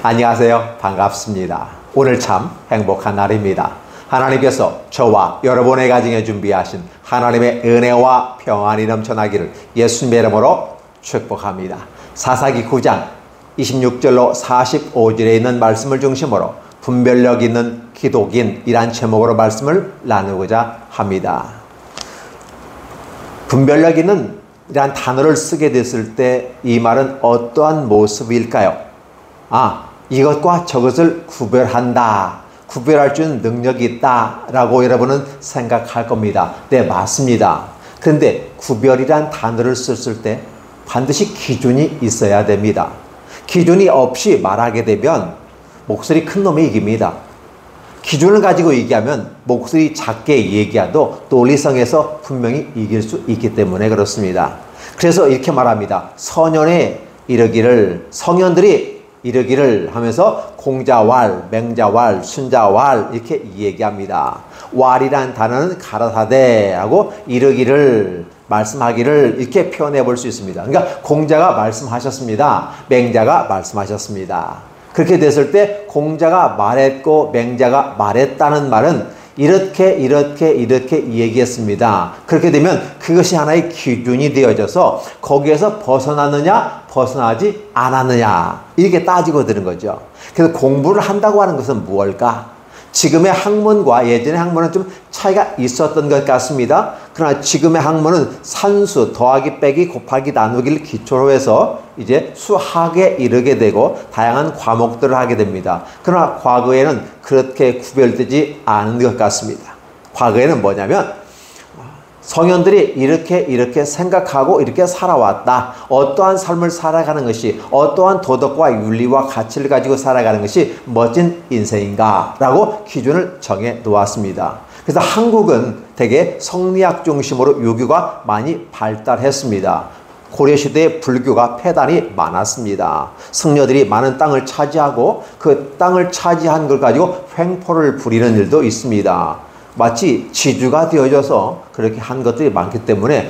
안녕하세요. 반갑습니다. 오늘 참 행복한 날입니다. 하나님께서 저와 여러분의 가정에 준비하신 하나님의 은혜와 평안이 넘쳐나기를 예수님의 이름으로 축복합니다. 사사기 9장 26절로 45절에 있는 말씀을 중심으로 분별력 있는 기독인이란 제목으로 말씀을 나누고자 합니다. 분별력 있는 이란 단어를 쓰게 됐을 때 이 말은 어떠한 모습일까요? 이것과 저것을 구별한다. 구별할 수 있는 능력이 있다 라고 여러분은 생각할 겁니다. 네, 맞습니다. 그런데 구별이란 단어를 썼을 때 반드시 기준이 있어야 됩니다. 기준이 없이 말하게 되면 목소리 큰 놈이 이깁니다. 기준을 가지고 얘기하면 목소리 작게 얘기해도 논리성에서 분명히 이길 수 있기 때문에 그렇습니다. 그래서 이렇게 말합니다. 선연에 이르기를, 성현들이 이르기를 하면서 공자왈, 맹자왈, 순자왈 이렇게 얘기합니다. 왈이란 단어는 가라사대하고 이르기를, 말씀하기를 이렇게 표현해 볼 수 있습니다. 그러니까 공자가 말씀하셨습니다. 맹자가 말씀하셨습니다. 그렇게 됐을 때 공자가 말했고 맹자가 말했다는 말은 이렇게 얘기했습니다. 그렇게 되면 그것이 하나의 기준이 되어져서 거기에서 벗어났느냐 벗어나지 않았느냐 이렇게 따지고 드는 거죠. 그래서 공부를 한다고 하는 것은 무엇일까? 지금의 학문과 예전의 학문은 좀 차이가 있었던 것 같습니다. 그러나 지금의 학문은 산수, 더하기, 빼기, 곱하기, 나누기를 기초로 해서 이제 수학에 이르게 되고 다양한 과목들을 하게 됩니다. 그러나 과거에는 그렇게 구별되지 않은 것 같습니다. 과거에는 뭐냐면 성현들이 이렇게 생각하고 이렇게 살아왔다. 어떠한 삶을 살아가는 것이, 어떠한 도덕과 윤리와 가치를 가지고 살아가는 것이 멋진 인생인가 라고 기준을 정해 놓았습니다. 그래서 한국은 되게 성리학 중심으로 유교가 많이 발달했습니다. 고려시대에 불교가 폐단이 많았습니다. 승려들이 많은 땅을 차지하고 그 땅을 차지한 걸 가지고 횡포를 부리는 일도 있습니다. 마치 지주가 되어져서 그렇게 한 것들이 많기 때문에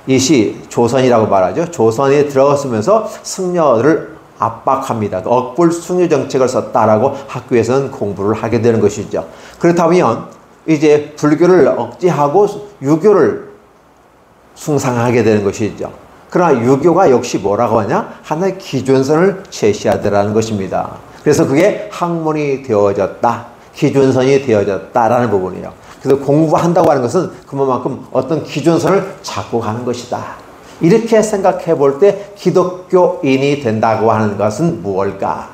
이시 조선이라고 말하죠. 조선에 들어서면서 승려를 압박합니다. 억불 숭유 정책을 썼다라고 학교에서는 공부를 하게 되는 것이죠. 그렇다면 이제 불교를 억제하고 유교를 숭상하게 되는 것이죠. 그러나 유교가 역시 뭐라고 하냐? 하나의 기준선을 제시하더라는 것입니다. 그래서 그게 학문이 되어졌다. 기준선이 되어졌다라는 부분이에요. 그래서 공부한다고 하는 것은 그만큼 어떤 기준선을 잡고 가는 것이다. 이렇게 생각해 볼 때 기독교인이 된다고 하는 것은 무엇일까?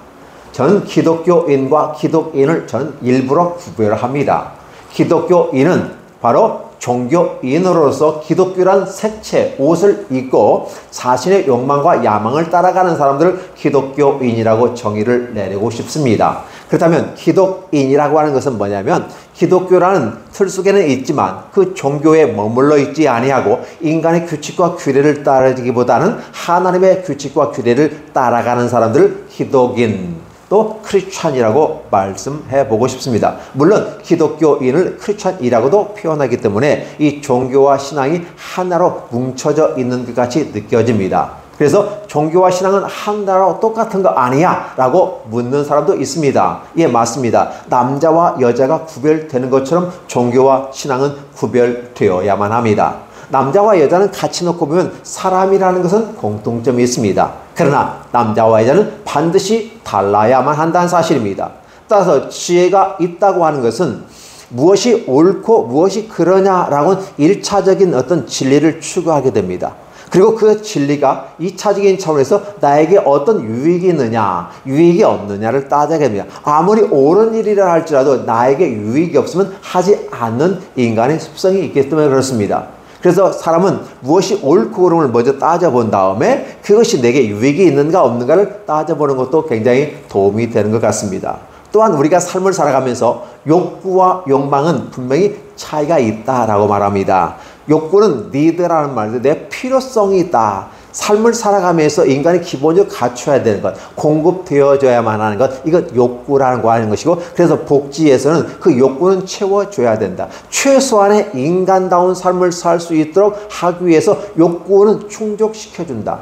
저는 기독교인과 기독인을 저는 일부러 구별합니다. 기독교인은 바로 종교인으로서 기독교란 색채, 옷을 입고 자신의 욕망과 야망을 따라가는 사람들을 기독교인이라고 정의를 내리고 싶습니다. 그렇다면 기독인이라고 하는 것은 뭐냐면 기독교라는 틀 속에는 있지만 그 종교에 머물러 있지 아니하고 인간의 규칙과 규례를 따르기보다는 하나님의 규칙과 규례를 따라가는 사람들을 기독인 또 크리스찬이라고 말씀해 보고 싶습니다. 물론 기독교인을 크리스찬이라고도 표현하기 때문에 이 종교와 신앙이 하나로 뭉쳐져 있는 것 같이 느껴집니다. 그래서 종교와 신앙은 하나로 똑같은 거 아니야? 라고 묻는 사람도 있습니다. 예, 맞습니다. 남자와 여자가 구별되는 것처럼 종교와 신앙은 구별되어야만 합니다. 남자와 여자는 같이 놓고 보면 사람이라는 것은 공통점이 있습니다. 그러나 남자와 여자는 반드시 달라야만 한다는 사실입니다. 따라서 지혜가 있다고 하는 것은 무엇이 옳고 무엇이 그러냐라고는 1차적인 어떤 진리를 추구하게 됩니다. 그리고 그 진리가 2차적인 차원에서 나에게 어떤 유익이 있느냐, 유익이 없느냐를 따져야 됩니다. 아무리 옳은 일이라 할지라도 나에게 유익이 없으면 하지 않는 인간의 습성이 있기 때문에 그렇습니다. 그래서 사람은 무엇이 옳고 그름을 먼저 따져본 다음에 그것이 내게 유익이 있는가 없는가를 따져보는 것도 굉장히 도움이 되는 것 같습니다. 또한 우리가 삶을 살아가면서 욕구와 욕망은 분명히 차이가 있다라고 말합니다. 욕구는 니드라는 말도 내 필요성이 있다. 삶을 살아가면서 인간이 기본적으로 갖춰야 되는 것, 공급되어져야만 하는 것, 이건 욕구라는 거 하는 것이고, 그래서 복지에서는 그 욕구는 채워줘야 된다. 최소한의 인간다운 삶을 살 수 있도록 하기 위해서 욕구는 충족시켜준다.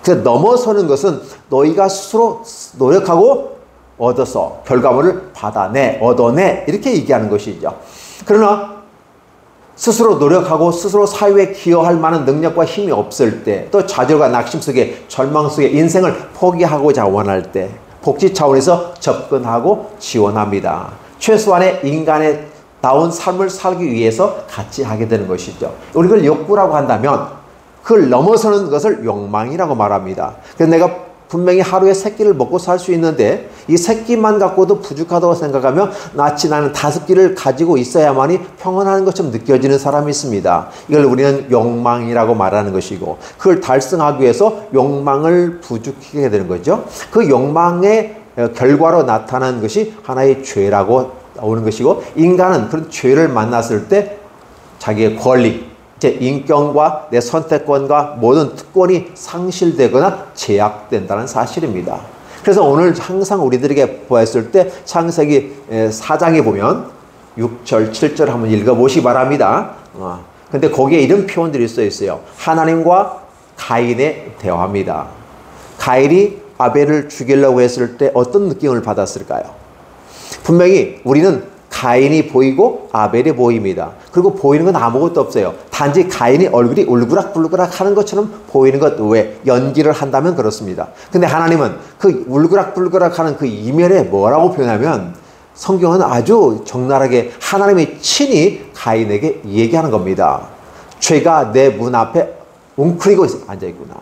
그 넘어서는 것은 너희가 스스로 노력하고 얻어서 결과물을 얻어내 이렇게 얘기하는 것이죠. 그러나 스스로 노력하고 스스로 사회에 기여할 만한 능력과 힘이 없을 때, 또 좌절과 낙심 속에 절망 속에 인생을 포기하고자 원할 때 복지 차원에서 접근하고 지원합니다. 최소한의 인간의 다운 삶을 살기 위해서 같이 하게 되는 것이죠. 우리 그걸 욕구라고 한다면 그걸 넘어서는 것을 욕망이라고 말합니다. 그래서 내가 분명히 하루에 3끼를 먹고 살 수 있는데 이 3끼만 갖고도 부족하다고 생각하면 나는 5끼를 가지고 있어야만이 평온한 것처럼 느껴지는 사람이 있습니다. 이걸 우리는 욕망이라고 말하는 것이고, 그걸 달성하기 위해서 욕망을 부추기게 되는 거죠. 그 욕망의 결과로 나타나는 것이 하나의 죄라고 나오는 것이고, 인간은 그런 죄를 만났을 때 자기의 권리, 제 인격과 내 선택권과 모든 특권이 상실되거나 제약된다는 사실입니다. 그래서 오늘 항상 우리들에게 보았을 때 창세기 4장에 보면 6절, 7절 한번 읽어보시기 바랍니다. 근데 거기에 이런 표현들이 써 있어요. 하나님과 가인의 대화입니다. 가인이 아벨을 죽이려고 했을 때 어떤 느낌을 받았을까요? 분명히 우리는 가인이 보이고 아벨이 보입니다. 그리고 보이는 건 아무것도 없어요. 단지 가인이 얼굴이 울그락불그락 하는 것처럼 보이는 것 외에 연기를 한다면 그렇습니다. 근데 하나님은 그 울그락불그락 하는 그 이면에 뭐라고 표현하면 성경은 아주 적나라하게 하나님이 친히 가인에게 얘기하는 겁니다. 죄가 내 문 앞에 웅크리고 앉아있구나.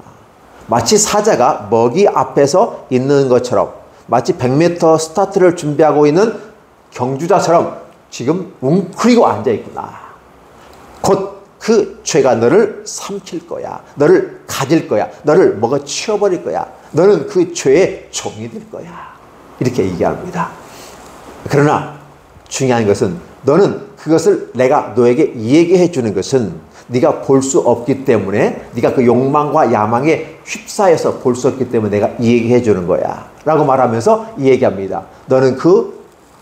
마치 사자가 먹이 앞에서 있는 것처럼, 마치 100m 스타트를 준비하고 있는 경주자처럼 지금 웅크리고 앉아있구나. 곧 그 죄가 너를 삼킬 거야. 너를 가질 거야. 너를 먹어 치워버릴 거야. 너는 그 죄의 종이 될 거야. 이렇게 얘기합니다. 그러나 중요한 것은 너는 그것을 내가 너에게 얘기해 주는 것은 네가 볼 수 없기 때문에, 네가 그 욕망과 야망에 휩싸여서 볼 수 없기 때문에 내가 얘기해 주는 거야 라고 말하면서 얘기합니다. 너는 그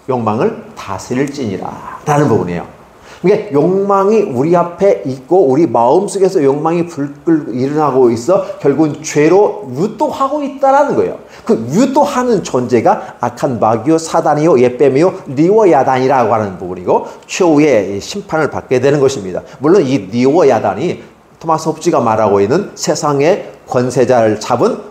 욕망을 다스릴지니라 라는 부분이에요. 그러니까 욕망이 우리 앞에 있고 우리 마음속에서 욕망이 불끈 일어나고 있어 결국은 죄로 유도하고 있다라는 거예요. 그 유도하는 존재가 악한 마귀요 사단이요 옛뱀이요 리워 야단이라고 하는 부분이고, 최후의 심판을 받게 되는 것입니다. 물론 이 리워 야단이 토마스 홉즈가 말하고 있는 세상의 권세자를 잡은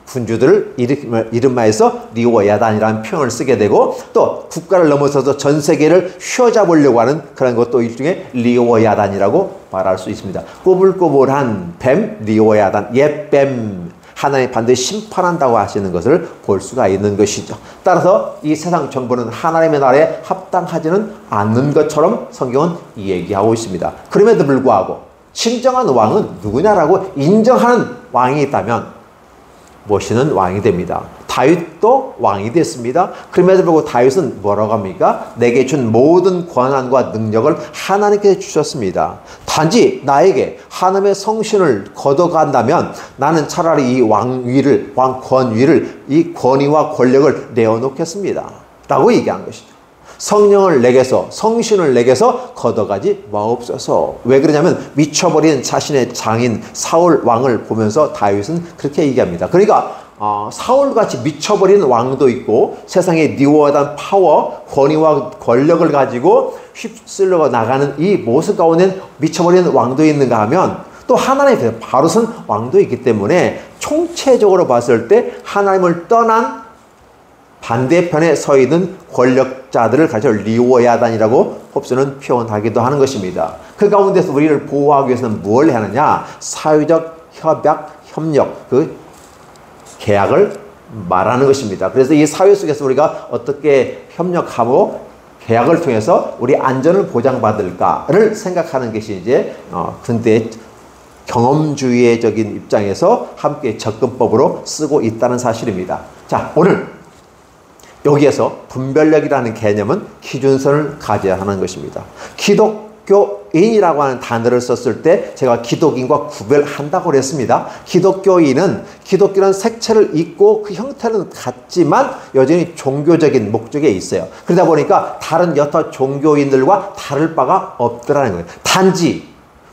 군주들을 이름하여서 리워 야단이라는 표현을 쓰게 되고, 또 국가를 넘어서서 전 세계를 휘어잡으려고 하는 그런 것도 일종의 리워 야단이라고 말할 수 있습니다. 꼬불꼬불한 뱀, 리워 야단, 옛뱀, 하나님 반드시 심판한다고 하시는 것을 볼 수가 있는 것이죠. 따라서 이 세상 정부는 하나님의 나라에 합당하지는 않는 것처럼 성경은 얘기하고 있습니다. 그럼에도 불구하고 진정한 왕은 누구냐라고 인정하는 왕이 있다면 모시는 왕이 됩니다. 다윗도 왕이 됐습니다. 그럼에도 불구하고 다윗은 뭐라고 합니까? 내게 준 모든 권한과 능력을 하나님께 주셨습니다. 단지 나에게 하나님의 성신을 걷어간다면 나는 차라리 이 왕위를, 왕권위를, 이 권위와 권력을 내어놓겠습니다 라고 얘기한 것이죠. 성령을 내게서, 성신을 내게서 걷어가지 마옵소서. 왜 그러냐면 미쳐버린 자신의 장인 사울 왕을 보면서 다윗은 그렇게 얘기합니다. 그러니까 사울같이 미쳐버린 왕도 있고 세상에 리워하던 파워, 권위와 권력을 가지고 휩쓸려 나가는 이 모습 가운데 미쳐버린 왕도 있는가 하면 또 하나님의 바로선 왕도 있기 때문에 총체적으로 봤을 때 하나님을 떠난 반대편에 서 있는 권력자들을 가져 리워 야단이라고 홉스는 표현하기도 하는 것입니다. 그 가운데서 우리를 보호하기 위해서는 무엇을 해야 하느냐? 사회적 협력, 그 계약을 말하는 것입니다. 그래서 이 사회 속에서 우리가 어떻게 협력하고 계약을 통해서 우리 안전을 보장받을까를 생각하는 것이 이제 근대 경험주의적인 입장에서 함께 접근법으로 쓰고 있다는 사실입니다. 자, 오늘 여기에서 분별력이라는 개념은 기준선을 가져야 하는 것입니다. 기독교인이라고 하는 단어를 썼을 때 제가 기독인과 구별한다고 그랬습니다. 기독교는 색채를 입고 그 형태는 같지만 여전히 종교적인 목적에 있어요. 그러다 보니까 다른 여타 종교인들과 다를 바가 없더라는 거예요. 단지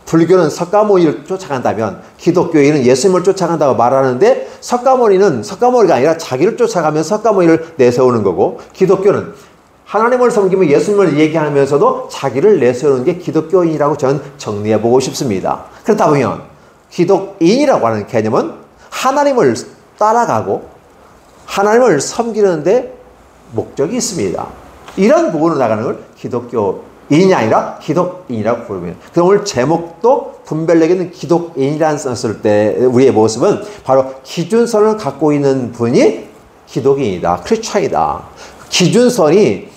불교는 석가모니를 쫓아간다면 기독교인은 예수님을 쫓아간다고 말하는데 석가모니가 아니라 자기를 쫓아가면 석가모니를 내세우는 거고 기독교는 하나님을 섬기며 예수님을 얘기하면서도 자기를 내세우는 게 기독교인이라고 저는 정리해보고 싶습니다. 그렇다 보면 기독인이라고 하는 개념은 하나님을 따라가고 하나님을 섬기는데 목적이 있습니다. 이런 부분으로 나가는 걸 기독교인이 아니라 기독인이라고 부릅니다. 그래서 오늘 제목도 분별력있는 기독인이라는 썼을 때 우리의 모습은 바로 기준선을 갖고 있는 분이 기독인이다. 크리스찬이다. 기준선이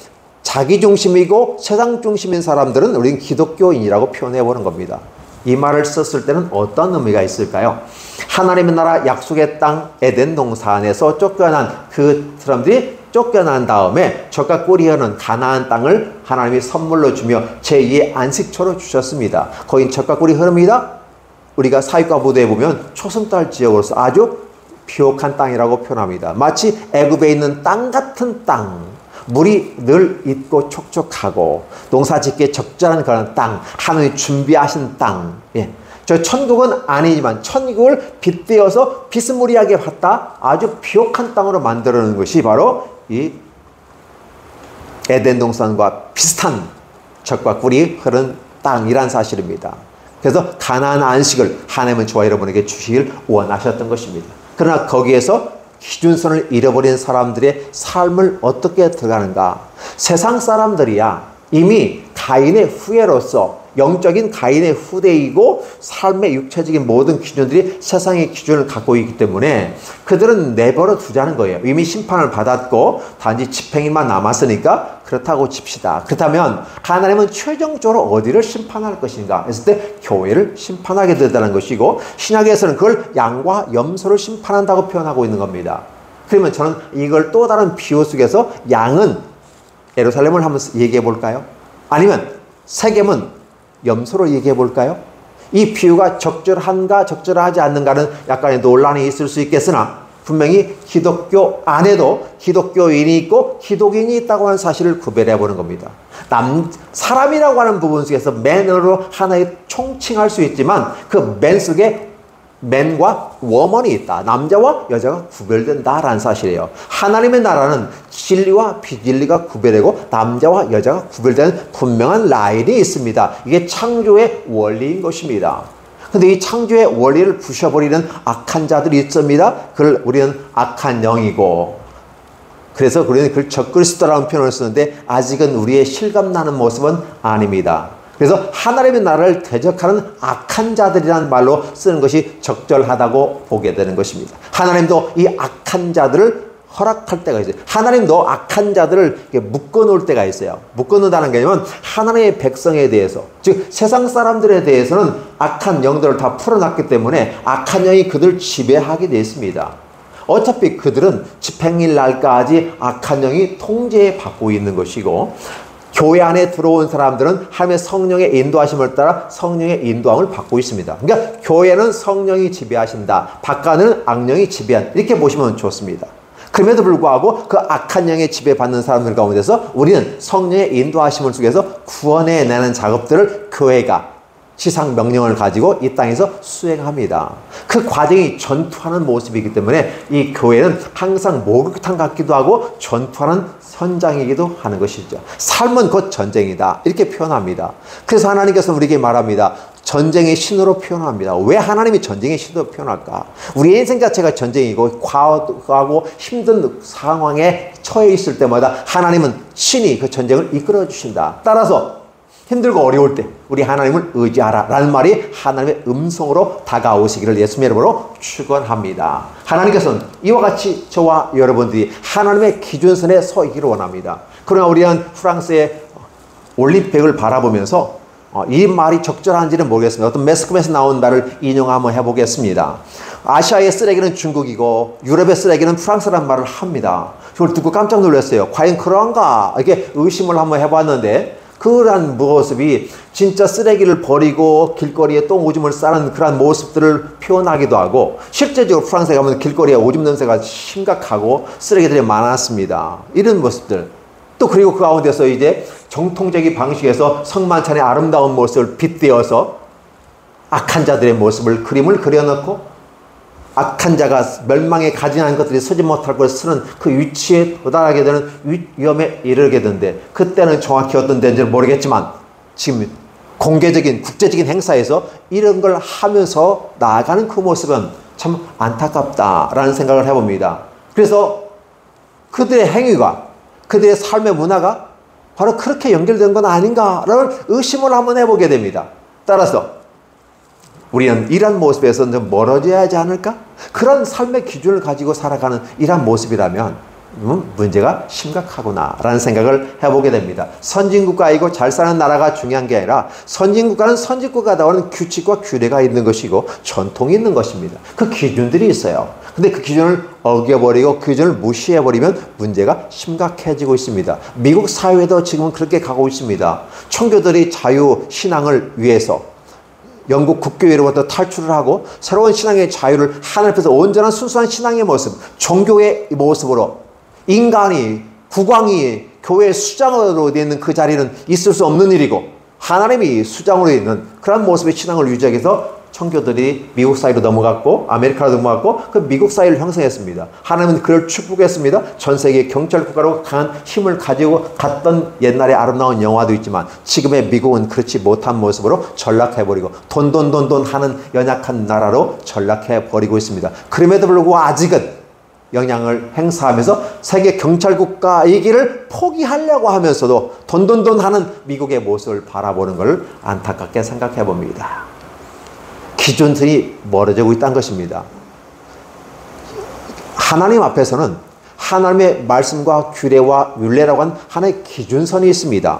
자기중심이고 세상중심인 사람들은 우리는 기독교인이라고 표현해보는 겁니다. 이 말을 썼을 때는 어떤 의미가 있을까요? 하나님의 나라 약속의 땅 에덴 동산에서 쫓겨난 그 사람들이 쫓겨난 다음에 젖과 꿀이 흐르는 가나안 땅을 하나님이 선물로 주며 제2의 안식처로 주셨습니다. 거긴 젖과 꿀이 흐릅니다. 우리가 사익과 무대에 보면 초승달 지역으로서 아주 비옥한 땅이라고 표현합니다. 마치 애굽에 있는 땅 같은 땅, 물이 늘 있고 촉촉하고 농사 짓기에 적절한 그런 땅, 하나님이 준비하신 땅. 예. 저 천국은 아니지만 천국을 빗대어서 비스무리하게 봤다 아주 비옥한 땅으로 만들어내는 것이 바로 이 에덴 동산과 비슷한 젖과 꿀이 흐른 땅이란 사실입니다. 그래서 가나안 안식을 하나님은 저와 여러분에게 주시길 원하셨던 것입니다. 그러나 거기에서 기준선을 잃어버린 사람들의 삶을 어떻게 들어가는가? 세상 사람들이야 이미 가인의 후예로서 영적인 가인의 후대이고 삶의 육체적인 모든 기준들이 세상의 기준을 갖고 있기 때문에 그들은 내버려 두자는 거예요. 이미 심판을 받았고 단지 집행일만 남았으니까 그렇다고 칩시다. 그렇다면 하나님은 최종적으로 어디를 심판할 것인가 했을 때 교회를 심판하게 된다는 것이고 신약에서는 그걸 양과 염소를 심판한다고 표현하고 있는 겁니다. 그러면 저는 이걸 또 다른 비유 속에서 양은 예루살렘을 한번 얘기해 볼까요? 아니면 세겜은 염소로 얘기해 볼까요? 이 비유가 적절한가 적절하지 않는가는 약간의 논란이 있을 수 있겠으나 분명히 기독교 안에도 기독교인이 있고 기독인이 있다고 하는 사실을 구별해 보는 겁니다. 사람이라고 하는 부분 속에서 맨으로 하나의 총칭할 수 있지만 그 맨 속에 맨과 워먼이 있다. 남자와 여자가 구별된다라는 사실이에요. 하나님의 나라는 진리와 비진리가 구별되고 남자와 여자가 구별되는 분명한 라인이 있습니다. 이게 창조의 원리인 것입니다. 근데 이 창조의 원리를 부셔버리는 악한 자들이 있습니다. 그걸 우리는 악한 영이고 그래서 우리는 그걸 적그리스도라는 표현을 쓰는데 아직은 우리의 실감나는 모습은 아닙니다. 그래서 하나님의 나라를 대적하는 악한 자들이라는 말로 쓰는 것이 적절하다고 보게 되는 것입니다. 하나님도 이 악한 자들을 허락할 때가 있어요. 하나님도 악한 자들을 묶어놓을 때가 있어요. 묶어놓는다는 개념은 하나님의 백성에 대해서 즉 세상 사람들에 대해서는 악한 영들을 다 풀어놨기 때문에 악한 영이 그들을 지배하게 되어 있습니다. 어차피 그들은 집행일 날까지 악한 영이 통제받고 있는 것이고 교회 안에 들어온 사람들은 하나님의 성령의 인도하심을 따라 성령의 인도함을 받고 있습니다. 그러니까 교회는 성령이 지배하신다. 바깥은 악령이 지배한다. 이렇게 보시면 좋습니다. 그럼에도 불구하고 그 악한 영에 지배받는 사람들 가운데서 우리는 성령의 인도하심을 속에서 구원해내는 작업들을 교회가 지상 명령을 가지고 이 땅에서 수행합니다. 그 과정이 전투하는 모습이기 때문에 이 교회는 항상 목욕탕 같기도 하고 전투하는 현장이기도 하는 것이죠. 삶은 곧 전쟁이다. 이렇게 표현합니다. 그래서 하나님께서 우리에게 말합니다. 전쟁의 신으로 표현합니다. 왜 하나님이 전쟁의 신으로 표현할까? 우리 인생 자체가 전쟁이고 과하고 힘든 상황에 처해 있을 때마다 하나님은 신이 그 전쟁을 이끌어 주신다. 따라서 힘들고 어려울 때 우리 하나님을 의지하라 라는 말이 하나님의 음성으로 다가오시기를 예수님의 이름으로 축원합니다. 하나님께서는 이와 같이 저와 여러분들이 하나님의 기준선에 서 있기를 원합니다. 그러나 우리는 프랑스의 올림픽을 바라보면서 이 말이 적절한지는 모르겠습니다. 어떤 매스컴에서 나온 말을 인용 한번 해보겠습니다. 아시아의 쓰레기는 중국이고 유럽의 쓰레기는 프랑스라는 말을 합니다. 그걸 듣고 깜짝 놀랐어요. 과연 그런가? 이렇게 의심을 한번 해봤는데 그러한 모습이 진짜 쓰레기를 버리고 길거리에 똥 오줌을 싸는 그런 모습들을 표현하기도 하고 실제적으로 프랑스에 가면 길거리에 오줌 냄새가 심각하고 쓰레기들이 많았습니다. 이런 모습들 또 그리고 그 가운데서 이제 정통적인 방식에서 성만찬의 아름다운 모습을 빗대어서 악한 자들의 모습을 그림을 그려놓고 악한 자가 멸망에 가증한 것들이 서지 못할 것을 쓰는 그 위치에 도달하게 되는 위험에 이르게 되는데 그때는 정확히 어떤 데인지는 모르겠지만 지금 공개적인 국제적인 행사에서 이런 걸 하면서 나아가는 그 모습은 참 안타깝다라는 생각을 해봅니다. 그래서 그들의 행위가 그들의 삶의 문화가 바로 그렇게 연결된 건 아닌가라는 의심을 한번 해보게 됩니다. 따라서 우리는 이런 모습에서 좀 멀어져야 하지 않을까? 그런 삶의 기준을 가지고 살아가는 이런 모습이라면 문제가 심각하구나라는 생각을 해보게 됩니다. 선진국가이고 잘 사는 나라가 중요한 게 아니라 선진국가는 선진국가다운 규칙과 규례가 있는 것이고 전통이 있는 것입니다. 그 기준들이 있어요. 근데 그 기준을 어겨버리고 그 기준을 무시해버리면 문제가 심각해지고 있습니다. 미국 사회도 지금은 그렇게 가고 있습니다. 청교도들이 자유신앙을 위해서 영국 국교회로부터 탈출을 하고 새로운 신앙의 자유를 하늘 앞에서 온전한 순수한 신앙의 모습, 종교의 모습으로 인간이, 국왕이 교회의 수장으로 되어 있는 그 자리는 있을 수 없는 일이고 하나님이 수장으로 있는 그런 모습의 신앙을 유지하기 위해서 청교들이 미국 사회로 넘어갔고 아메리카로 넘어갔고 그 미국 사회를 형성했습니다. 하나님은 그를 축복했습니다. 전 세계 경찰 국가로 강한 힘을 가지고 갔던 옛날의 아름다운 영화도 있지만 지금의 미국은 그렇지 못한 모습으로 전락해버리고 돈 하는 연약한 나라로 전락해버리고 있습니다. 그럼에도 불구하고 아직은 영향을 행사하면서 세계 경찰 국가이기를 포기하려고 하면서도 돈 하는 미국의 모습을 바라보는 것을 안타깝게 생각해 봅니다. 기준들이 멀어지고 있다는 것입니다. 하나님 앞에서는 하나님의 말씀과 규례와 율례라고 하는 하나의 기준선이 있습니다.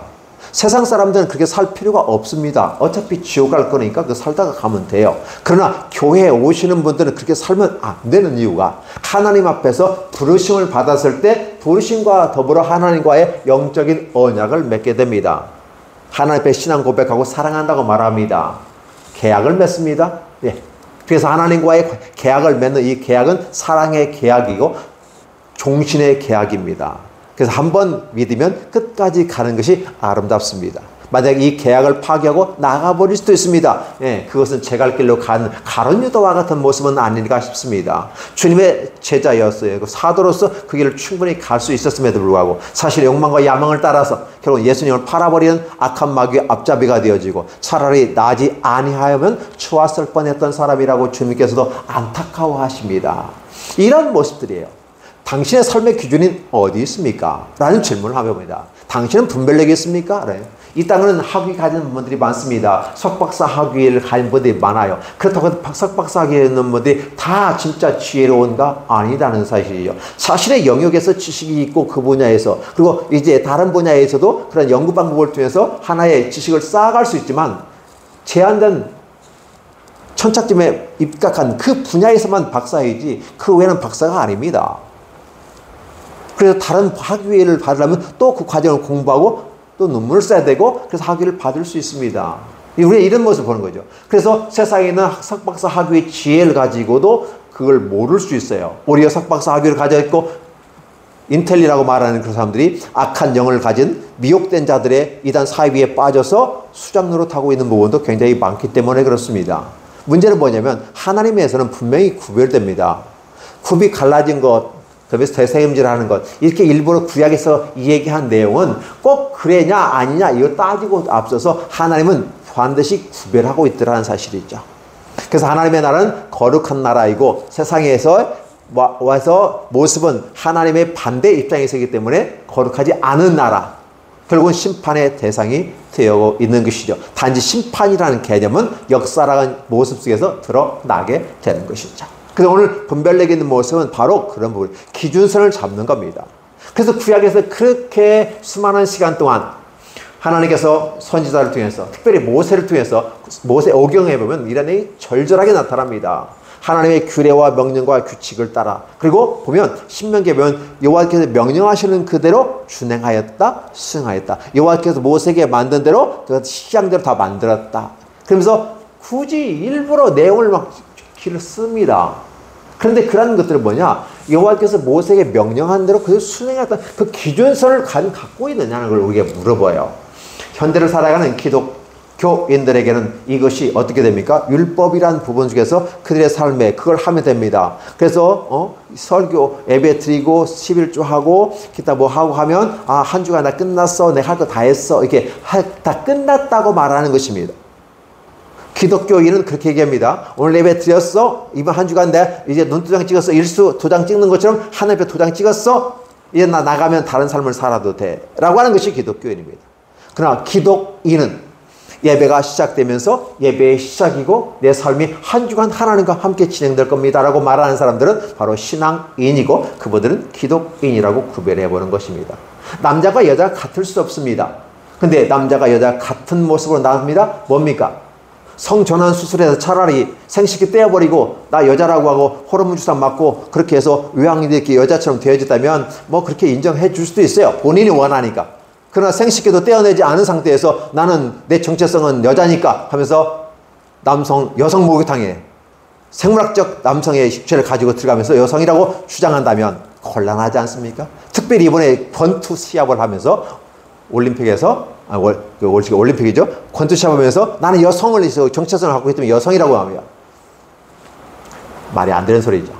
세상 사람들은 그렇게 살 필요가 없습니다. 어차피 지옥 갈 거니까 그 살다가 가면 돼요. 그러나 교회에 오시는 분들은 그렇게 살면 안 되는 이유가 하나님 앞에서 부르심을 받았을 때 부르심과 더불어 하나님과의 영적인 언약을 맺게 됩니다. 하나님 앞에 신앙 고백하고 사랑한다고 말합니다. 계약을 맺습니다. 예. 그래서 하나님과의 계약을 맺는 이 계약은 사랑의 계약이고 종신의 계약입니다. 그래서 한번 믿으면 끝까지 가는 것이 아름답습니다. 만약 이 계약을 파기하고 나가버릴 수도 있습니다. 예, 그것은 제 갈 길로 가는 가룟 유다와 같은 모습은 아닌가 싶습니다. 주님의 제자였어요. 사도로서 그 길을 충분히 갈 수 있었음에도 불구하고 사실 욕망과 야망을 따라서 결국 예수님을 팔아버리는 악한 마귀의 앞잡이가 되어지고 차라리 나지 아니하여면 추웠을 뻔했던 사람이라고 주님께서도 안타까워하십니다. 이런 모습들이에요. 당신의 삶의 기준이 어디 있습니까? 라는 질문을 하며 봅니다. 당신은 분별력이 있습니까? 네. 이 땅에는 학위 가진 분들이 많습니다. 석박사 학위를 가진 분들이 많아요. 그렇다고 석박사 학위에 있는 분들이 다 진짜 지혜로운가? 아니라는 사실이죠. 자신의 영역에서 지식이 있고 그 분야에서 그리고 이제 다른 분야에서도 그런 연구 방법을 통해서 하나의 지식을 쌓아갈 수 있지만 제한된 천착점에 입각한 그 분야에서만 박사이지 그 외에는 박사가 아닙니다. 그래서 다른 학위를 받으려면 또 그 과정을 공부하고 또 논문을 써야 되고 그래서 학위를 받을 수 있습니다. 우리가 이런 모습을 보는 거죠. 그래서 세상에 있는 석박사 학위의 지혜를 가지고도 그걸 모를 수 있어요. 오히려 석박사 학위를 가져 있고 인텔리라고 말하는 그 사람들이 악한 영을 가진 미혹된 자들의 이단 사이비에 빠져서 수작 노릇하고 있는 부분도 굉장히 많기 때문에 그렇습니다. 문제는 뭐냐면 하나님에서는 분명히 구별됩니다. 굽이 갈라진 것 그래서 대세임질하는 것 이렇게 일부러 구약에서 이 얘기한 내용은 꼭 그래냐 아니냐 이거 따지고 앞서서 하나님은 반드시 구별하고 있더라는 사실이죠. 그래서 하나님의 나라는 거룩한 나라이고 세상에서 와서 모습은 하나님의 반대 입장에 서기 때문에 거룩하지 않은 나라 결국은 심판의 대상이 되어 있는 것이죠. 단지 심판이라는 개념은 역사라는 모습 속에서 드러나게 되는 것이죠. 그래서 오늘 분별력 있는 모습은 바로 그런 부분, 기준선을 잡는 겁니다. 그래서 구약에서 그렇게 수많은 시간 동안 하나님께서 선지자를 통해서, 특별히 모세를 통해서 모세 오경에 보면 이런 내용이 절절하게 나타납니다. 하나님의 규례와 명령과 규칙을 따라 그리고 보면 신명기에 보면 여호와께서 명령하시는 그대로 준행하였다, 수행하였다. 여호와께서 모세에게 만든 대로 그 시장대로 다 만들었다. 그러면서 굳이 일부러 내용을 막 길을 씁니다. 그런데 그런 것들은 뭐냐? 여호와께서 모세에게 명령한 대로 그걸 순행했던 그 기준선을 갖고 있느냐는 걸 우리에게 물어봐요. 현대를 살아가는 기독교인들에게는 이것이 어떻게 됩니까? 율법이란 부분 중에서 그들의 삶에 그걸 하면 됩니다. 그래서 설교 예배 드리고 11조 하고 기타 뭐 하고 하면 한 주간 다 끝났어. 내가 할 거 다 했어. 이렇게 다 끝났다고 말하는 것입니다. 기독교인은 그렇게 얘기합니다. 오늘 예배 드렸어. 이번 한 주간 내가 이제 눈도장 찍었어. 일수 도장 찍는 것처럼 하늘 앞에 도장 찍었어. 이제 나 나가면 다른 삶을 살아도 돼. 라고 하는 것이 기독교인입니다. 그러나 기독인은 예배가 시작되면서 예배의 시작이고 내 삶이 한 주간 하나님과 함께 진행될 겁니다. 라고 말하는 사람들은 바로 신앙인이고 그분들은 기독인이라고 구별해 보는 것입니다. 남자가 여자가 같을 수 없습니다. 근데 남자가 여자가 같은 모습으로 나옵니다. 뭡니까? 성전환 수술해서 차라리 생식기 떼어버리고 나 여자라고 하고 호르몬 주사 맞고 그렇게 해서 외양인이 이렇게 여자처럼 되어졌다면 뭐 그렇게 인정해 줄 수도 있어요. 본인이 원하니까. 그러나 생식기도 떼어내지 않은 상태에서 나는 내 정체성은 여자니까 하면서 여성 목욕탕에 생물학적 남성의 식체를 가지고 들어가면서 여성이라고 주장한다면 곤란하지 않습니까? 특별히 이번에 권투 시합을 하면서 올림픽에서 올림픽이죠. 권투 시합하면서 나는 여성을 정체성을 갖고 있기 때문에 여성이라고 합니다. 말이 안 되는 소리죠.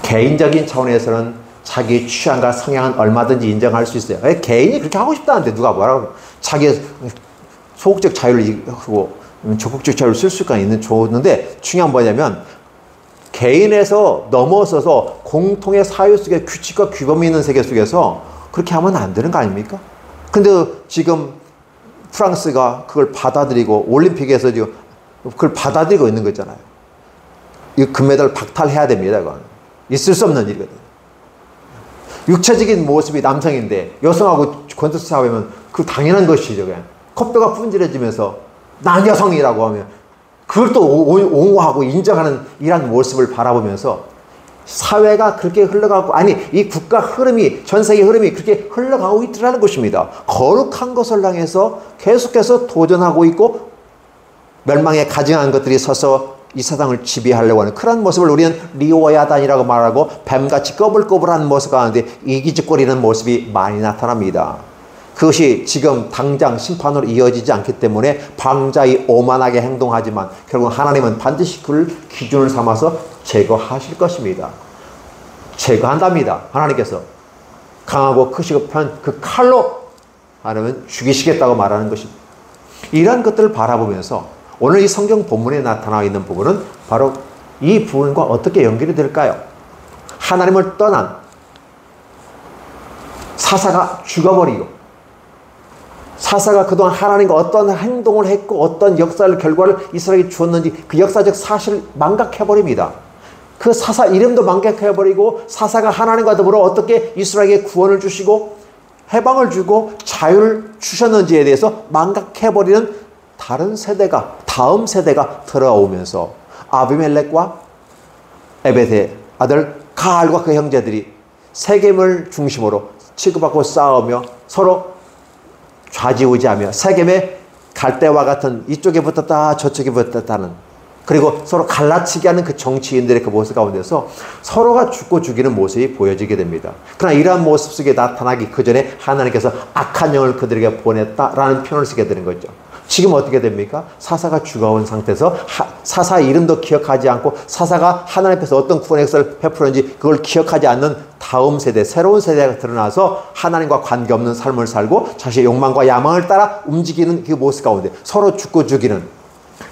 개인적인 차원에서는 자기 취향과 성향은 얼마든지 인정할 수 있어요. 개인이 그렇게 하고 싶다는데 누가 뭐라고 자기의 소극적 자유를 하고 적극적 자유를 쓸 수가 좋은데 중요한 뭐냐면 개인에서 넘어서서 공통의 사회 속에 규칙과 규범이 있는 세계 속에서 그렇게 하면 안 되는 거 아닙니까? 근데 지금 프랑스가 그걸 받아들이고 올림픽에서 지금 그걸 받아들이고 있는 거잖아요. 이 금메달 박탈해야 됩니다. 이건 있을 수 없는 일이거든요. 육체적인 모습이 남성인데 여성하고 권투 싸우면 그 당연한 것이죠. 그냥 콧뼈가 분질해지면서 난 여성이라고 하면 그걸 또 옹호하고 인정하는 이런 모습을 바라보면서 사회가 그렇게 흘러가고 이 국가 흐름이 전 세계 흐름이 그렇게 흘러가고 있더라는 것입니다. 거룩한 것을 향해서 계속해서 도전하고 있고 멸망에 가증한 것들이 서서 이 세상을 지배하려고 하는 그런 모습을 우리는 리오야단이라고 말하고 뱀같이 꺼불꺼불한 모습 가운데 이기적거리는 모습이 많이 나타납니다. 그것이 지금 당장 심판으로 이어지지 않기 때문에 방자히 오만하게 행동하지만 결국 하나님은 반드시 그를 기준을 삼아서 제거하실 것입니다. 제거한답니다. 하나님께서 강하고 크시고 편 그 칼로 하나님은 죽이시겠다고 말하는 것입니다. 이러한 것들을 바라보면서 오늘 이 성경 본문에 나타나 있는 부분은 바로 이 부분과 어떻게 연결이 될까요? 하나님을 떠난 사사가 죽어버리고 사사가 그동안 하나님과 어떤 행동을 했고 어떤 역사를 결과를 이스라엘이 주었는지 그 역사적 사실을 망각해버립니다. 그 사사 이름도 망각해버리고 사사가 하나님과 더불어 어떻게 이스라엘에게 구원을 주시고 해방을 주고 자유를 주셨는지에 대해서 망각해버리는 다음 세대가 들어오면서 아비멜렉과 에벳의 아들 가알과 그 형제들이 세겜을 중심으로 취급하고 싸우며 서로 좌지우지하며 세겜의 갈대와 같은 이쪽에 붙었다 저쪽에 붙었다는 그리고 서로 갈라치게 하는 그 정치인들의 그 모습 가운데서 서로가 죽고 죽이는 모습이 보여지게 됩니다. 그러나 이러한 모습 속에 나타나기 그 전에 하나님께서 악한 영을 그들에게 보냈다라는 표현을 쓰게 되는 거죠. 지금 어떻게 됩니까? 사사가 죽어온 상태에서 사사 이름도 기억하지 않고 사사가 하나님 앞에서 어떤 구원의 역사를 베풀었는지 그걸 기억하지 않는 다음 세대, 새로운 세대가 드러나서 하나님과 관계없는 삶을 살고 자신의 욕망과 야망을 따라 움직이는 그 모습 가운데 서로 죽고 죽이는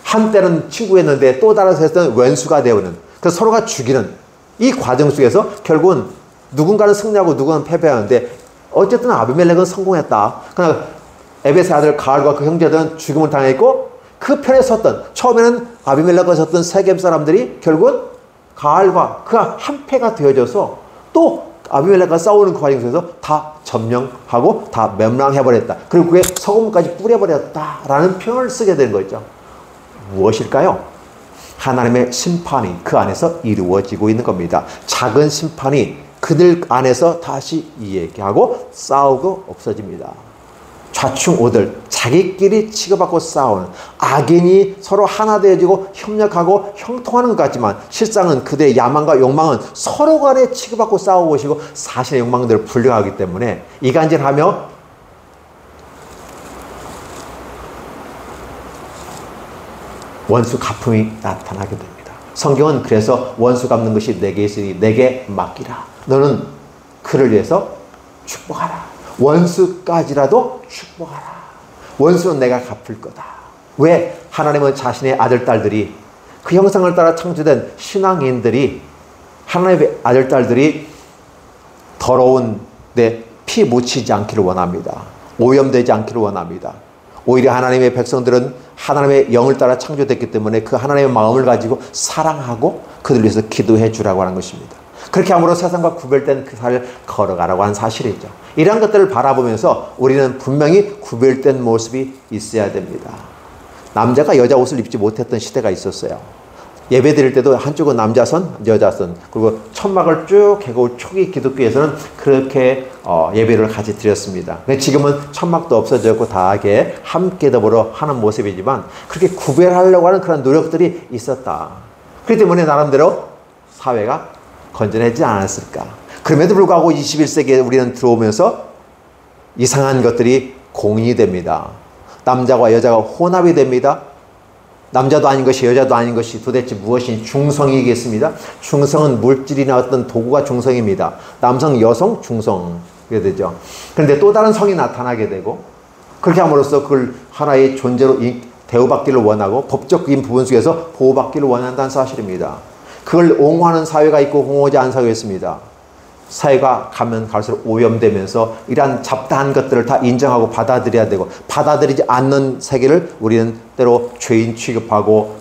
한때는 친구였는데 또 다른 세대는 왼수가 되어오는 그래서 서로가 죽이는 이 과정 속에서 결국은 누군가는 승리하고 누군가는 패배하는데 어쨌든 아비멜렉은 성공했다. 그러나 에벳의 아들 가알과 그 형제들은 죽음을 당했고 그 편에 섰던 처음에는 아비멜렉과 섰던 세겜 사람들이 결국은 가알과 그가 한패가 되어져서 또 아비멜렉과 싸우는 그 과정 속에서 다 점령하고 다 멸망해버렸다. 그리고 그에 소금까지 뿌려버렸다라는 표현을 쓰게 된 거죠. 무엇일까요? 하나님의 심판이 그 안에서 이루어지고 있는 겁니다. 작은 심판이 그들 안에서 다시 이야기하고 싸우고 없어집니다. 좌충우돌 자기끼리 치고받고 싸우는 악인이 서로 하나 되어지고 협력하고 형통하는 것 같지만 실상은 그들의 야망과 욕망은 서로 간에 치고받고 싸우고 것이고 사실의 욕망들을 불려하기 때문에 이간질하며 원수 갚음이 나타나게 됩니다. 성경은 그래서 원수 갚는 것이 내게 있으니 내게 맡기라. 너는 그를 위해서 축복하라. 원수까지라도 축복하라. 원수는 내가 갚을 거다. 왜? 하나님은 자신의 아들, 딸들이 그 형상을 따라 창조된 신앙인들이 하나님의 아들, 딸들이 더러운 내 피 묻히지 않기를 원합니다. 오염되지 않기를 원합니다. 오히려 하나님의 백성들은 하나님의 영을 따라 창조됐기 때문에 그 하나님의 마음을 가지고 사랑하고 그들 위해서 기도해 주라고 하는 것입니다. 그렇게 함으로 세상과 구별된 그 삶을 걸어가라고 하는 사실이죠. 이러한 것들을 바라보면서 우리는 분명히 구별된 모습이 있어야 됩니다. 남자가 여자 옷을 입지 못했던 시대가 있었어요. 예배 드릴 때도 한쪽은 남자선, 여자선, 그리고 천막을 쭉 해고 초기 기독교에서는 그렇게 예배를 같이 드렸습니다. 지금은 천막도 없어졌고 다 함께 더불어 하는 모습이지만 그렇게 구별하려고 하는 그런 노력들이 있었다. 그렇기 때문에 나름대로 사회가 건전하지 않았을까. 그럼에도 불구하고 21세기에 우리는 들어오면서 이상한 것들이 공인이 됩니다. 남자와 여자가 혼합이 됩니다. 남자도 아닌 것이 여자도 아닌 것이 도대체 무엇이 중성이겠습니다. 중성은 물질이나 어떤 도구가 중성입니다. 남성, 여성, 중성 그게 되죠. 그런데 또 다른 성이 나타나게 되고 그렇게 함으로써 그걸 하나의 존재로 대우받기를 원하고 법적인 부분 속에서 보호받기를 원한다는 사실입니다. 그걸 옹호하는 사회가 있고 옹호하지 않은 사회가 있습니다. 사회가 가면 갈수록 오염되면서 이러한 잡다한 것들을 다 인정하고 받아들여야 되고 받아들이지 않는 세계를 우리는 때로 죄인 취급하고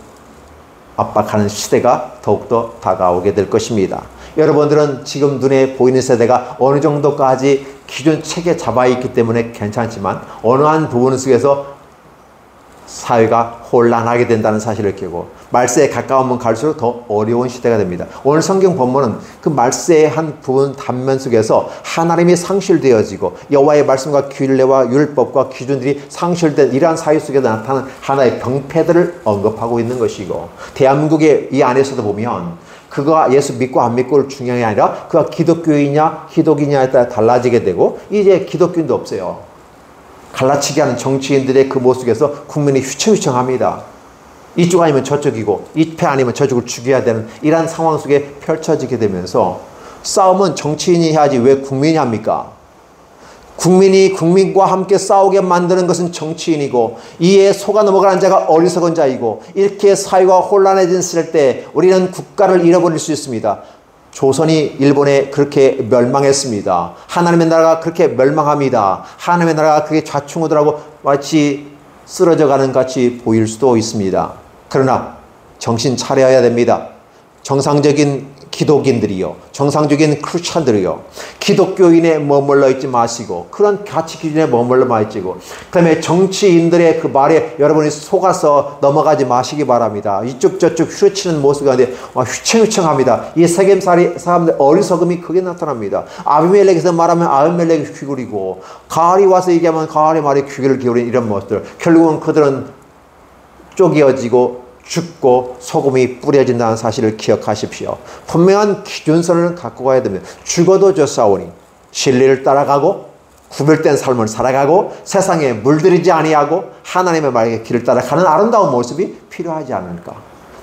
압박하는 시대가 더욱더 다가오게 될 것입니다. 여러분들은 지금 눈에 보이는 세대가 어느 정도까지 기존 체계에 잡아 있기 때문에 괜찮지만 어느 한 부분 속에서 사회가 혼란하게 된다는 사실을 깨고 말세에 가까우면 갈수록 더 어려운 시대가 됩니다. 오늘 성경 본문은 그 말세의 한 부분 단면 속에서 하나님이 상실되어지고 여호와의 말씀과 규례와 율법과 기준들이 상실된 이러한 사회 속에 나타나는 하나의 병폐들을 언급하고 있는 것이고 대한민국의 이 안에서도 보면 그가 예수 믿고 안 믿고를 중요한 게 아니라 그가 기독교이냐 희독이냐에 따라 달라지게 되고 이제 기독교인도 없어요. 갈라치기 하는 정치인들의 그 모습에서 국민이 휘청휘청합니다. 이쪽 아니면 저쪽이고 이 패 아니면 저쪽을 죽여야 되는 이러한 상황 속에 펼쳐지게 되면서 싸움은 정치인이 해야지 왜 국민이 합니까? 국민이 국민과 함께 싸우게 만드는 것은 정치인이고 이에 속아 넘어가는 자가 어리석은 자이고 이렇게 사회가 혼란해졌을 때 우리는 국가를 잃어버릴 수 있습니다. 조선이 일본에 그렇게 멸망했습니다. 하나님의 나라가 그렇게 멸망합니다. 하나님의 나라가 그게 좌충우돌하고 마치 쓰러져 가는 같이 보일 수도 있습니다. 그러나 정신 차려야 됩니다. 정상적인 기독인들이요, 정상적인 크리스찬들이요, 기독교인에 머물러 있지 마시고 그런 가치 기준에 머물러 마시고 그다음에 정치인들의 그 말에 여러분이 속아서 넘어가지 마시기 바랍니다. 이쪽 저쪽 휘치는 모습 가운데 휘청휘청합니다. 이 세겜살이 사람들 어리석음이 크게 나타납니다. 아비멜렉에서 말하면 아비멜렉이 귀구리고 가알이 와서 얘기하면 가알의 말에 귀를 기울인 이런 모습들, 결국은 그들은 쪼개어지고 죽고 소금이 뿌려진다는 사실을 기억하십시오. 분명한 기준선을 갖고 가야 됩니다. 죽어도 좋사오니 진리를 따라가고 구별된 삶을 살아가고 세상에 물들이지 아니하고 하나님의 말의 길을 따라가는 아름다운 모습이 필요하지 않을까.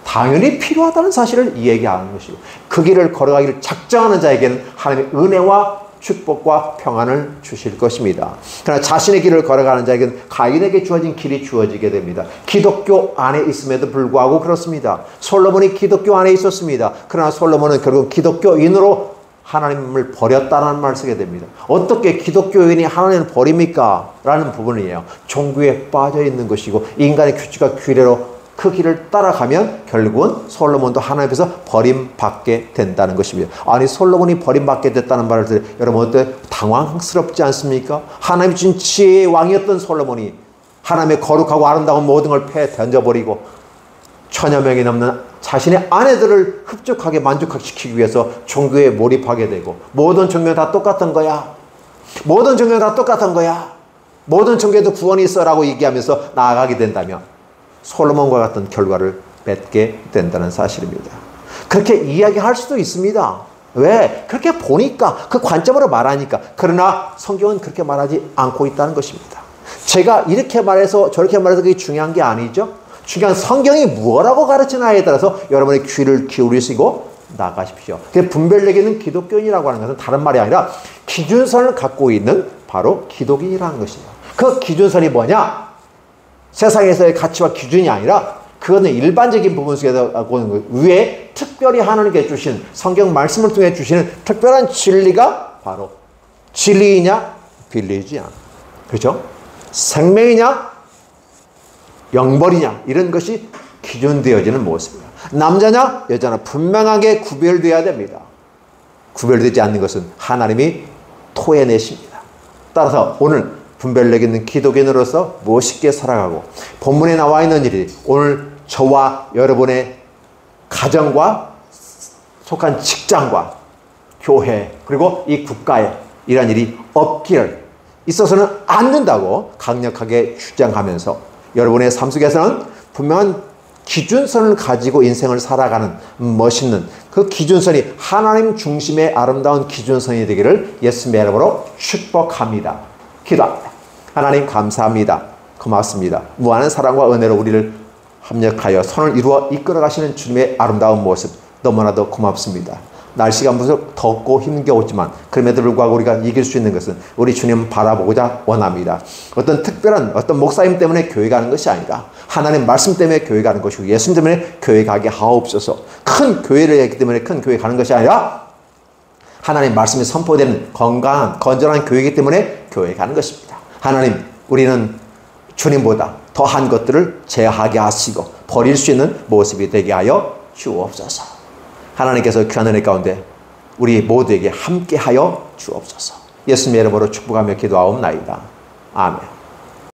당연히 필요하다는 사실을 얘기하는 것이고 그 길을 걸어가기를 작정하는 자에게는 하나님의 은혜와 축복과 평안을 주실 것입니다. 그러나 자신의 길을 걸어가는 자에게는 가인에게 주어진 길이 주어지게 됩니다. 기독교 안에 있음에도 불구하고 그렇습니다. 솔로몬이 기독교 안에 있었습니다. 그러나 솔로몬은 결국 기독교인으로 하나님을 버렸다는 말을 쓰게 됩니다. 어떻게 기독교인이 하나님을 버립니까? 라는 부분이에요. 종교에 빠져 있는 것이고 인간의 규칙과 규례로 그 길을 따라가면 결국은 솔로몬도 하나님 앞에서 버림받게 된다는 것입니다. 아니 솔로몬이 버림받게 됐다는 말을 들으면 여러분 어때? 당황스럽지 않습니까? 하나님이 준 지혜의 왕이었던 솔로몬이 하나님의 거룩하고 아름다운 모든 걸 패 던져버리고 1000여 명이 넘는 자신의 아내들을 흡족하게 만족시키기 위해서 종교에 몰입하게 되고 모든 종교는 다 똑같은 거야. 모든 종교는 다 똑같은 거야. 모든 종교에도 구원이 있어라고 얘기하면서 나아가게 된다면 솔로몬과 같은 결과를 맺게 된다는 사실입니다. 그렇게 이야기할 수도 있습니다. 왜? 그렇게 보니까 그 관점으로 말하니까. 그러나 성경은 그렇게 말하지 않고 있다는 것입니다. 제가 이렇게 말해서 저렇게 말해서 그게 중요한 게 아니죠. 중요한 성경이 무엇라고 가르치나에 따라서 여러분의 귀를 기울이시고 나가십시오. 분별력 있는 기독교인이라고 하는 것은 다른 말이 아니라 기준선을 갖고 있는 바로 기독인이라는 것이에요. 그 기준선이 뭐냐? 세상에서의 가치와 기준이 아니라 그거는 일반적인 부분 속에서 위에 특별히 하나님께 주신 성경 말씀을 통해 주시는 특별한 진리가 바로 진리이냐 진리이냐, 그렇죠? 생명이냐 영벌이냐, 이런 것이 기준되어지는 모습이에요. 남자냐 여자냐 분명하게 구별되어야 됩니다. 구별되지 않는 것은 하나님이 토해내십니다. 따라서 오늘 분별력 있는 기독인으로서 멋있게 살아가고, 본문에 나와 있는 일이 오늘 저와 여러분의 가정과 속한 직장과 교회 그리고 이 국가에 이런 일이 없기를 있어서는 안 된다고 강력하게 주장하면서 여러분의 삶 속에서는 분명한 기준선을 가지고 인생을 살아가는 멋있는 그 기준선이 하나님 중심의 아름다운 기준선이 되기를 예수님의 이름으로 축복합니다. 기도합니다. 하나님 감사합니다. 고맙습니다. 무한한 사랑과 은혜로 우리를 합력하여 손을 이루어 이끌어 가시는 주님의 아름다운 모습 너무나도 고맙습니다. 날씨가 무척 덥고 힘겨웠지만 그럼에도 불구하고 우리가 이길 수 있는 것은 우리 주님 바라보고자 원합니다. 어떤 특별한 어떤 목사님 때문에 교회 가는 것이 아니라 하나님 말씀 때문에 교회 가는 것이고 예수님 때문에 교회 가게 하옵소서. 큰 교회를 했기 때문에 큰 교회 가는 것이 아니라 하나님 말씀이 선포되는 건강한 건전한 교회이기 때문에 교회 가는 것입니다. 하나님, 우리는 주님보다 더한 것들을 제하게 하시고 버릴 수 있는 모습이 되게 하여 주옵소서. 하나님께서 귀한 은혜 가운데 우리 모두에게 함께하여 주옵소서. 예수님의 이름으로 축복하며 기도하옵나이다. 아멘.